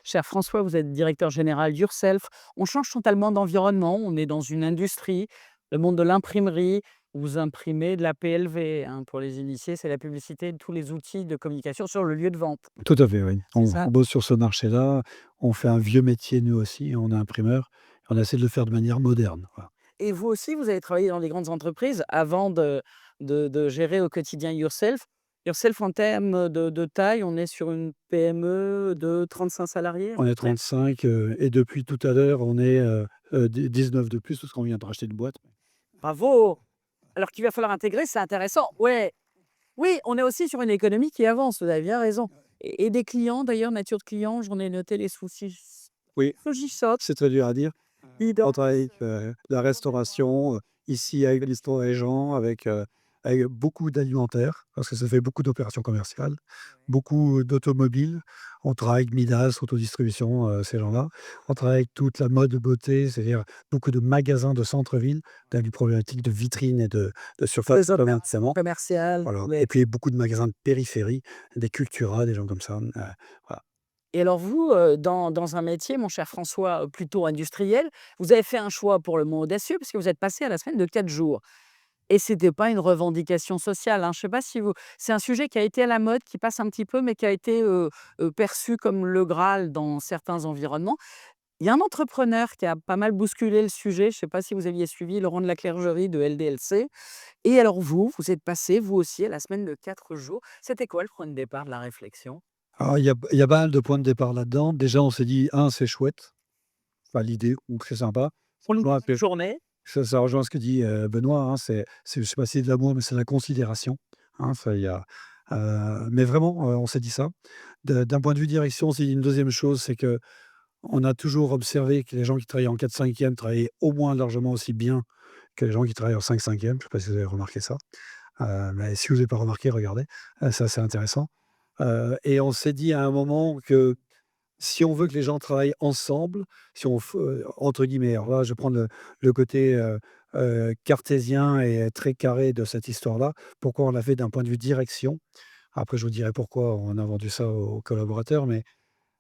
Cher François, vous êtes directeur général d'Yourself. On change totalement d'environnement. On est dans une industrie, le monde de l'imprimerie. Vous imprimez de la PLV, hein, pour les initiés, c'est la publicité de tous les outils de communication sur le lieu de vente. Tout à fait, oui. C'est On ça? bosse sur ce marché-là, on fait un vieux métier nous aussi, on est imprimeur, on essaie de le faire de manière moderne, voilà. Et vous aussi, vous avez travaillé dans des grandes entreprises avant de gérer au quotidien Yourself. Yourself, en termes de taille, on est sur une PME de 35 salariés à On peu est près? 35, et depuis tout à l'heure, on est, 19 de plus parce qu'on vient de racheter une boîte. Bravo! Alors qu'il va falloir intégrer, c'est intéressant. Ouais. Oui, on est aussi sur une économie qui avance, vous avez bien raison. Et des clients d'ailleurs, nature de clients, j'en ai noté les soucis Oui, Sogisoft, c'est très dur à dire. Lidl. On travaille avec, la restauration, ici avec l'histoire des gens, avec beaucoup d'alimentaire, parce que ça fait beaucoup d'opérations commerciales, beaucoup d'automobiles. On travaille avec Midas, autodistribution, ces gens-là. On travaille avec toute la mode beauté, c'est-à-dire beaucoup de magasins de centre-ville, dans des problématiques de vitrines et de surface Les opérations commercialement. commerciales, Voilà, ouais. et puis beaucoup de magasins de périphérie, des Cultura, des gens comme ça, voilà. Et alors vous, dans un métier, mon cher François, plutôt industriel, vous avez fait un choix pour le moins audacieux, parce que vous êtes passé à la semaine de 4 jours. Et c'était pas une revendication sociale, hein. Je sais pas si vous c'est un sujet qui a été à la mode, qui passe un petit peu, mais qui a été, perçu comme le Graal dans certains environnements. Il y a un entrepreneur qui a pas mal bousculé le sujet, je ne sais pas si vous aviez suivi, Laurent de la Clergerie de LDLC. Et alors vous êtes passé, vous aussi, à la semaine de 4 jours. C'était quoi le point de départ de la réflexion? Alors il y a pas mal de points de départ là-dedans. Déjà, on s'est dit: «1, c'est chouette». Enfin, l'idée, donc c'est sympa. Pour une Rejoint un courte peu journée? ça rejoint ce que dit, Benoît, hein, c'est je sais pas si c'est de l'amour, mais c'est de la considération, hein, ça il y a, mais vraiment, on s'est dit ça. D'un point de vue direction, c'est une deuxième chose, c'est qu'on a toujours observé que les gens qui travaillaient en 4/5 travaillaient au moins largement aussi bien que les gens qui travaillent en 5/5. Je sais pas si vous avez remarqué ça, mais si vous avez pas remarqué, regardez, c'est assez intéressant, et on s'est dit à un moment que si on veut que les gens travaillent ensemble, si on f entre guillemets, alors là, je vais prendre le côté, cartésien et très carré de cette histoire-là. Pourquoi on l'a fait d'un point de vue direction? Après, je vous dirai pourquoi on a vendu ça aux collaborateurs, mais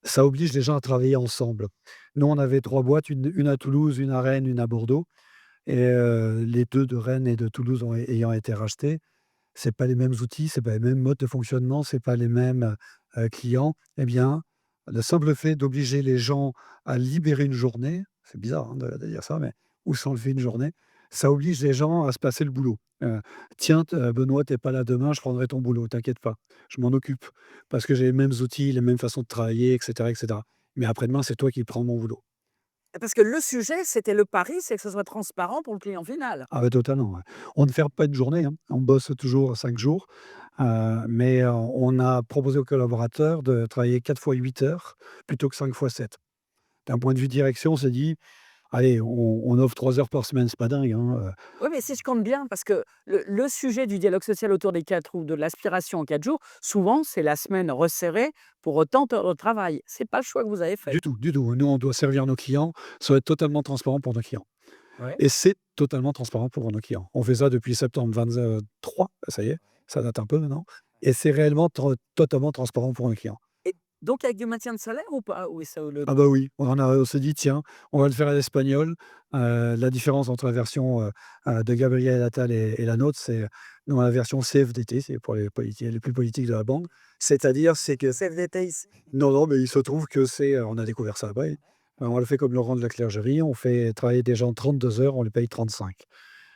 ça oblige les gens à travailler ensemble. Nous, on avait 3 boîtes, une à Toulouse, une à Rennes, une à Bordeaux, et les 2 de Rennes et de Toulouse ayant été rachetés, c'est pas les mêmes outils, c'est pas les mêmes modes de fonctionnement, c'est pas les mêmes, clients. Eh bien, le simple fait d'obliger les gens à libérer une journée, c'est bizarre, hein, de dire ça, mais ou s'enlever une journée, ça oblige les gens à se passer le boulot. «Tiens, Benoît, tu es pas là demain, je prendrai ton boulot, t'inquiète pas, je m'en occupe parce que j'ai les mêmes outils, les mêmes façons de travailler, et cetera, et cetera. Mais après-demain, c'est toi qui prends mon boulot». Parce que le sujet, c'était le pari, c'est que ce soit transparent pour le client final. Ah ouais, totalement, ouais. On ne ferme pas une journée, hein. On bosse toujours 5 jours, mais on a proposé aux collaborateurs de travailler 4 fois 8 heures plutôt que 5 fois 7. D'un point de vue direction, on s'est dit: «Allez, on offre 3 heures par semaine, c'est pas dingue, hein, Oui, mais si je compte bien, parce que le sujet du dialogue social autour des 4 ou de l'aspiration en 4 jours, souvent, c'est la semaine resserrée pour autant de travail. C'est pas le choix que vous avez fait. du tout, du tout. Nous, on doit servir nos clients, ça doit être totalement transparent pour nos clients, Ouais. et c'est totalement transparent pour nos clients. On fait ça depuis septembre 23, ça y est, ça date un peu maintenant, et c'est réellement totalement transparent pour nos clients. Et donc avec du maintien de salaire ou pas? Oui, ça, Ah bah oui, on s'est dit: «Tiens, on va le faire à l'espagnol». La différence entre la version, de Gabriel Attal et la nôtre, c'est dans la version CFDT, c'est pour les plus politiques de la bande. C'est-à-dire, c'est que CFDT ici. non, non, mais il se trouve que on a découvert ça après, on le fait comme Laurent de la Clergerie, on fait travailler des gens 32 heures, on les paye 35.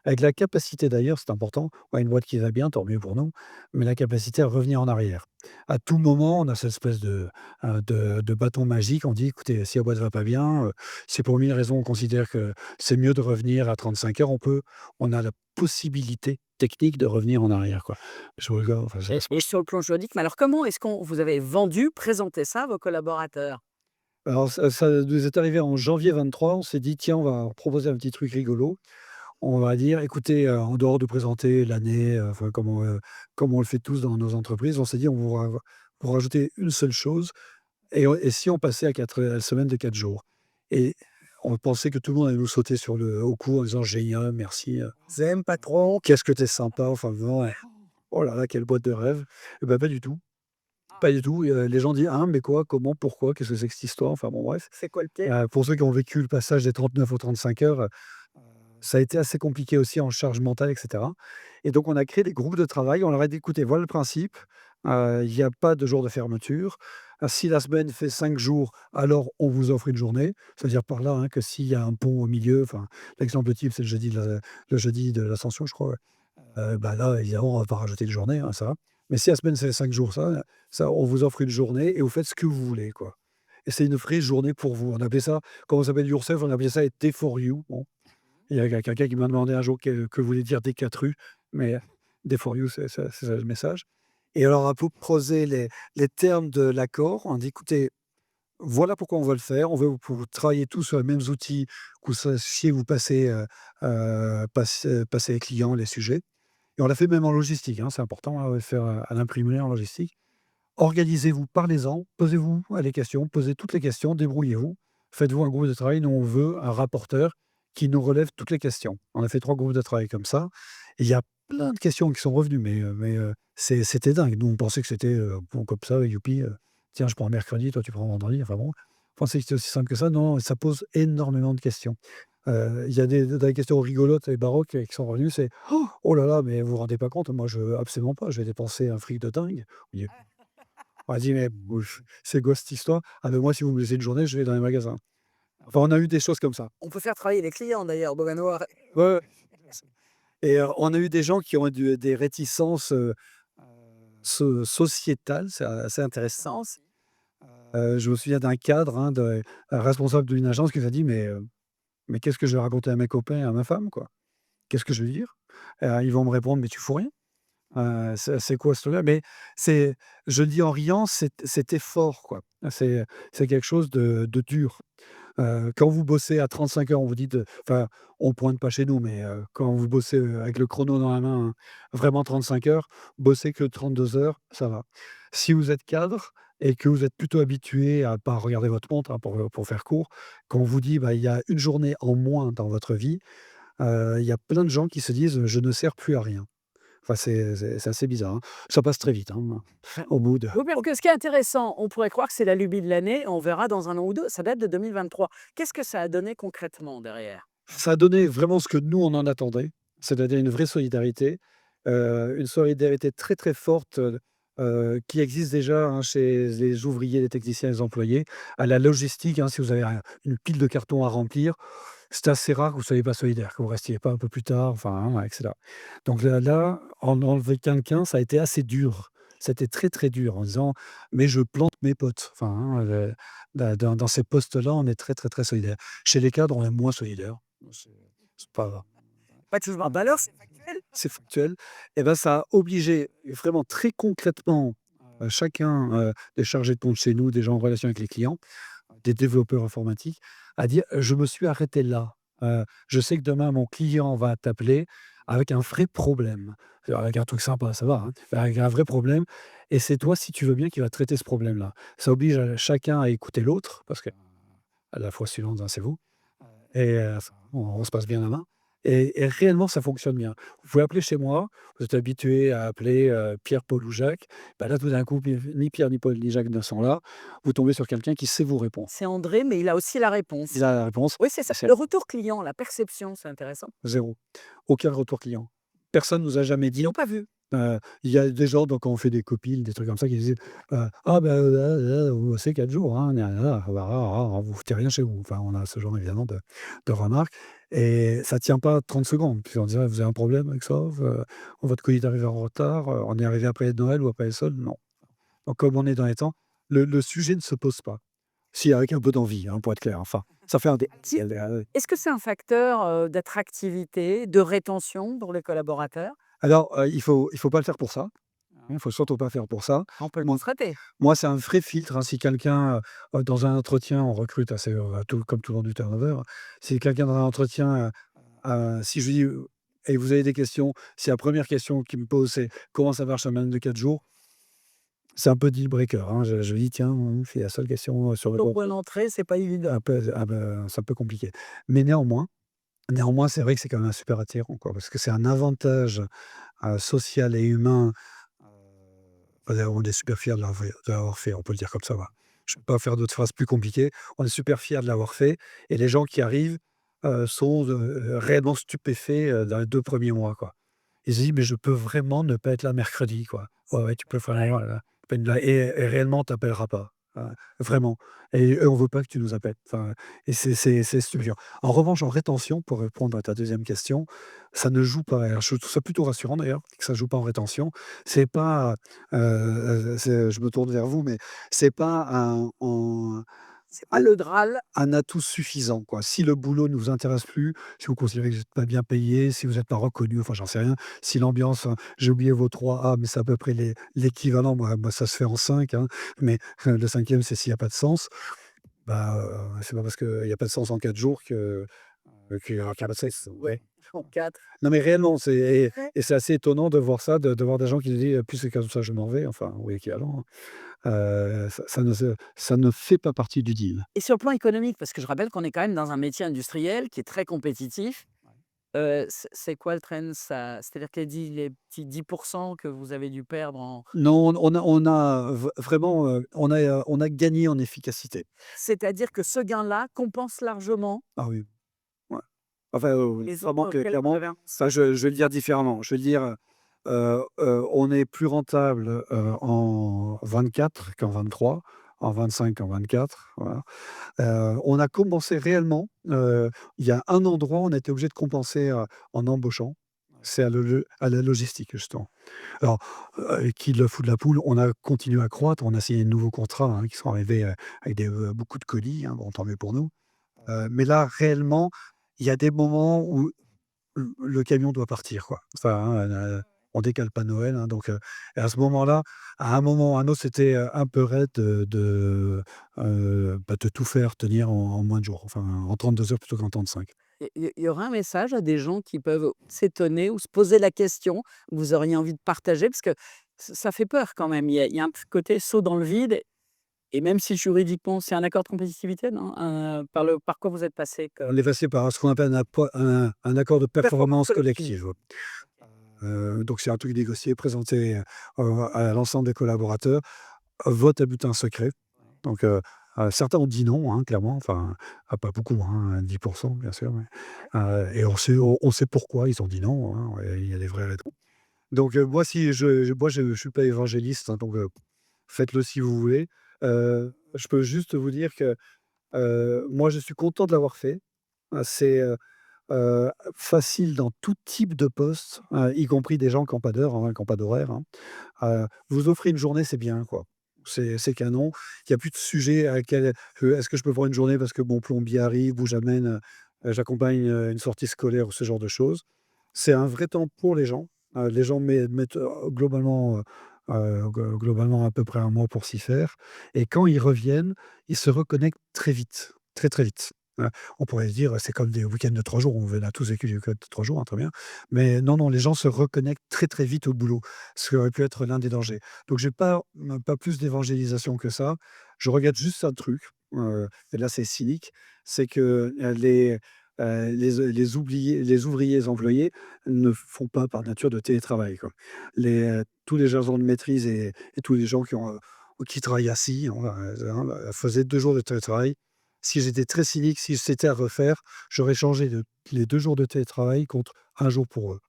Avec la capacité d'ailleurs, c'est important, on a une boîte qui va bien, tant mieux pour nous, mais la capacité à revenir en arrière. À tout moment, on a cette espèce de bâton magique, on dit: «Écoutez, si la boîte va pas bien, si pour 1000 raisons on considère que c'est mieux de revenir à 35 heures», on a la possibilité technique de revenir en arrière, quoi. Je rigole, enfin, Et sur le plan juridique, mais alors comment est-ce qu'on vous avez vendu, présenté ça à vos collaborateurs? alors ça nous est arrivé en janvier 23, on s'est dit: «Tiens, on va proposer un petit truc rigolo». On va dire: «Écoutez, en dehors de présenter l'année, enfin comme on le fait tous dans nos entreprises», on s'est dit: «On va vous rajouter une seule chose, et si on passait à la semaine de 4 jours?» Et on pensait que tout le monde allait nous sauter au cou en disant: «Génial, merci, Zem patron, qu'est-ce que tu es sympa», enfin vraiment, oh là là, quelle boîte de rêve. Et bah, pas du tout. Pas du tout, les gens disent: «Hein, mais quoi? Comment? Pourquoi? Qu'est-ce que c'est que cette histoire?» Enfin bon bref. C'est quoi le piège? Pour ceux qui ont vécu le passage des 39 aux 35 heures, ça a été assez compliqué aussi en charge mentale et cetera et donc on a créé des groupes de travail. On leur a dit: «Écoutez, voilà le principe, il y a pas de jour de fermeture. Si la semaine fait 5 jours, alors on vous offre une journée». C'est-à-dire par là, hein, que s'il y a un pont au milieu, enfin, l'exemple type, c'est le jeudi de l'Ascension, je crois, ouais. Bah, là, évidemment, on va pas rajouter une journée, hein, ça va. Mais si la semaine, c'est 5 jours, ça, on vous offre une journée et vous faites ce que vous voulez, quoi et c'est une vraie journée pour vous. On appelait ça comment ça s'appelle Yourself, on appelait ça a Day for you. Bon, il y a quelqu'un qui m'a demandé un jour que voulait dire des 4 rues, mais Day for you, c'est ça le message et alors à proposer les termes de l'accord, on dit: «Écoutez, voilà pourquoi on veut le faire. On veut pour vous travailler tous sur les mêmes outils, que vous sachiez vous passer, passer les clients, les sujets» et on l'a fait même en logistique, hein, c'est important, hein, faire, à l'imprimerie en logistique. Organisez-vous, parlez-en, posez-vous les questions, posez toutes les questions, débrouillez-vous. Faites-vous un groupe de travail. Nous, on veut un rapporteur qui nous relève toutes les questions. On a fait 3 groupes de travail comme ça et il y a plein de questions qui sont revenues, c'était dingue. Nous, on pensait que c'était, bon comme ça, youpi, tiens, je prends mercredi, toi tu prends vendredi, enfin bon. On pensait que c'était aussi simple que ça. Non, ça pose énormément de questions. Il y a des questions rigolotes et baroques qui sont revenues, c'est: «Oh là là, mais vous vous rendez pas compte, moi je absolument pas, je vais dépenser un fric de dingue». On m'a dit: «Mais bouf, c'est quoi cette histoire? Ah ben moi, si vous me laissez une journée, je vais dans les magasins». Enfin, on a eu des choses comme ça. On peut faire travailler les clients d'ailleurs, Beaumanoir. Ouais, ouais et on a eu des gens qui ont des réticences, sociétales, c'est assez intéressant. Sens. Je me souviens d'un cadre, hein, un responsable d'une agence qui nous a dit: mais qu'est-ce que je vais raconter à mes copains et à ma femme, quoi? Qu'est-ce que je vais dire?» Ils vont me répondre: «Mais tu fous rien». C'est quoi ce truc-là? Mais c'est je le dis en riant, c'était fort, quoi. C'est quelque chose de dur. Quand vous bossez à 35 heures, on vous dit de enfin, on pointe pas chez nous, mais quand vous bossez, avec le chrono dans la main, hein, vraiment 35 heures, bosser que 32 heures, ça va. Si vous êtes cadre et que vous êtes plutôt habitué à pas regarder votre montre, hein, pour faire court, quand on vous dit: «Bah, il y a une journée en moins dans votre vie», il y a plein de gens qui se disent: «Je ne sers plus à rien». Enfin, c'est assez bizarre, hein. Ça passe très vite, hein, au bout de Oui, parce que ce qui est intéressant, on pourrait croire que c'est la lubie de l'année, on verra dans un an ou 2, ça date de 2023. Qu'est-ce que ça a donné concrètement derrière? ça a donné vraiment ce que nous, on en attendait, c'est-à-dire une solidarité très, très forte, qui existe déjà, hein, chez les ouvriers, les techniciens, les employés. À la logistique, hein, si vous avez une pile de cartons à remplir, c'est assez rare que vous ne soyez pas solidaire, que vous ne restiez pas un peu plus tard, enfin, hein, et cetera. Donc là, en enlever quelqu'un, ça a été assez dur. C'était très, très dur en disant: «Mais je plante mes potes». Enfin, hein, dans ces postes-là, on est très, très, très solidaire. Chez les cadres, on est moins solidaire. C'est c'est pas Pas de jugement de valeur, c'est factuel. c'est factuel et ben, ça a obligé vraiment très concrètement, chacun, des chargés de compte chez nous, des gens en relation avec les clients, des développeurs informatiques, à dire: «Je me suis arrêté là. Je sais que demain mon client va t'appeler avec un vrai problème». Avec un truc sympa, ça va, hein, mais avec un vrai problème et c'est toi, si tu veux bien, qui va traiter ce problème-là. Ça oblige, chacun à écouter l'autre parce que à la fois suivante, hein, c'est vous. Et on se passe bien la main et réellement ça fonctionne bien. Vous pouvez appeler chez moi, vous êtes habitué à appeler, Pierre, Paul ou Jacques, bah, là tout d'un coup ni Pierre, ni Paul, ni Jacques ne sont là. Vous tombez sur quelqu'un qui sait vous répondre. C'est André, mais il a aussi la réponse. Il a la réponse Oui, c'est et ça. c'est Le retour client, la perception, c'est intéressant. 0. Aucun retour client. Personne nous a jamais Ils dit l'ont pas vu. il y a des gens donc quand on fait des copiles, des trucs comme ça qui disent, «Ah bah, vous bossez 4 jours, hein, nia nia, bah, vous foutez rien chez vous». Enfin, on a ce genre évidemment de remarques et ça tient pas 30 secondes. Puis on dirait: «Vous avez un problème avec ça? Votre colis est arrivé en retard, on est arrivé après Noël ou après les soldes?» Non. Donc comme on est dans les temps, le sujet ne se pose pas. Si, avec un peu d'envie, hein, pour être clair, enfin, ça fait un dé Si. Est-ce que c'est un facteur, d'attractivité, de rétention pour les collaborateurs? alors, il faut pas le faire pour ça. Il faut surtout pas faire pour ça. On peut le Moi constater. moi, c'est un vrai filtre, hein, si quelqu'un, dans un entretien, on recrute assez, tout comme tout le monde du turnover. Si quelqu'un dans un entretien, si je lui dis, «Et vous avez des questions?» si la première question qu'il me pose, c'est: «Comment ça marche un semaine de 4 jours?» c'est un peu deal breaker, hein. Je lui dis: «Tiens, c'est la seule question, sur le Au point d'entrée, c'est pas évident. c'est un peu compliqué. Mais néanmoins, c'est vrai que c'est quand même un super attirant, quoi, parce que c'est un avantage, social et humain, On est super fiers de l'avoir fait, on peut le dire comme ça, voilà. Je ne vais pas faire d'autres phrases plus compliquées. On est super fiers de l'avoir fait et les gens qui arrivent, sont, réellement stupéfaits, dans les 2 premiers mois, quoi. Ils se disent: «Mais je peux vraiment ne pas être là mercredi, quoi». Ouais, ouais, tu peux vraiment, et réellement, tu appelleras pas, vraiment, et on veut pas que tu nous appelles. Enfin, et c'est stupéfiant. En revanche, en rétention, pour répondre à ta deuxième question, ça ne joue pas. Alors je trouve ça plutôt rassurant d'ailleurs, que ça joue pas en rétention. C'est pas, c'est je me tourne vers vous, mais c'est pas C'est pas le Graal. un atout suffisant, quoi. Si le boulot ne vous intéresse plus, si vous considérez que vous êtes pas bien payé, si vous êtes pas reconnu, enfin, j'en sais rien. Si l'ambiance, j'ai oublié vos 3 A, mais c'est à peu près l'équivalent. Moi, ça se fait en 5, hein, mais le cinquième, c'est s'il y a pas de sens. Bah, c'est pas parce qu'il y a pas de sens en 4 jours qu'il y aura pas de sens. Ouais, en 4. Non, mais réellement, Ouais. et c'est assez étonnant de voir ça, de voir des gens qui se disent: «Plus c'est comme ça, je m'en vais», enfin, ou équivalent, hein. Ça ne fait pas partie du deal. Et sur le plan économique, parce que je rappelle qu'on est quand même dans un métier industriel qui est très compétitif. C'est quoi le trend? Ça c'est-à-dire que les petits 10 que vous avez dû perdre en Non, on a vraiment, on a gagné en efficacité. c'est-à-dire que ce gain-là compense largement Ah oui, ouais. Enfin, les vraiment autres que auxquels vous clairement, avez ça je vais le dire différemment. Je vais le dire, on est plus rentable, en 24 qu'en 23, en 25 qu'en 24, voilà. On a compensé réellement, il y a un endroit où on a été obligé de compenser, en embauchant, c'est à la logistique justement. Alors, qui le fout de la poule, on a continué à croître, on a signé de nouveaux contrats, hein, qui sont arrivés, avec beaucoup de colis, hein, bon, tant mieux pour nous. Mais là, réellement, il y a des moments où le camion doit partir, quoi. Enfin, hein, on décale pas Noël, hein, donc et à ce moment-là, à un moment ou à un autre, c'était, un peu raide de tout faire tenir en moins de jours, enfin, en 32 heures plutôt qu'en 35. il y aura un message à des gens qui peuvent s'étonner ou se poser la question, que vous auriez envie de partager? Parce que ça fait peur quand même. Il y a un petit côté saut dans le vide et même si juridiquement c'est un accord de compétitivité, non? Par quoi vous êtes passé On est passé par ce qu'on appelle un accord de performance performance collective. collective. Donc c'est un truc négocié, présenté, à l'ensemble des collaborateurs, vote à bulletin secret. Donc certains ont dit non, hein, clairement, enfin, pas beaucoup, hein, 10 bien sûr, mais et on sait pourquoi ils ont dit non, hein, ouais, il y a des vraies raisons. Donc moi si je suis pas évangéliste, hein, donc faites-le si vous voulez. Je peux juste vous dire que, moi je suis content de l'avoir fait. C'est, facile dans tout type de poste, y compris des gens qui ont pas d'heure, hein, qui ont pas d'horaire, hein. Vous offrez une journée, c'est bien, quoi. C'est canon. Il y a plus de sujet à quel est-ce que je peux prendre une journée parce que mon plombier arrive ou j'accompagne, une sortie scolaire ou ce genre de choses. C'est un vrai temps pour les gens. Les gens mettent, globalement à peu près un mois pour s'y faire, et quand ils reviennent, ils se reconnectent très vite, très, très vite. On pourrait se dire, c'est comme des week-ends de 3 jours, on a tous vécu des week-ends de 3 jours, hein, très bien. Mais non, non, les gens se reconnectent très, très vite au boulot, ce qui aurait pu être l'un des dangers. Donc j'ai pas plus d'évangélisation que ça. Je regrette juste un truc, et là c'est cynique, c'est que, les ouvriers employés ne font pas par nature de télétravail, quoi. Tous les agents de maîtrise et tous les gens qui travaillent assis, faisaient 2 jours de télétravail. Si j'étais très cynique, si c'était à refaire, j'aurais changé les 2 jours de télétravail contre un jour pour eux.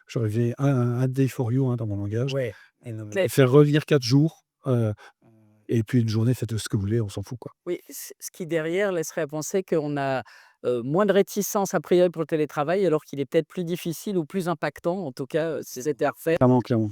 J'aurais fait un day for you, hein, dans mon langage, Ouais. et faire revenir 4 jours, et puis une journée, faites ce que vous voulez, on s'en fout, quoi. Oui, ce qui derrière laisserait à penser qu'on a, moins de réticence a priori pour le télétravail alors qu'il est peut-être plus difficile ou plus impactant en tout cas, si c'était à refaire Clairement, clairement.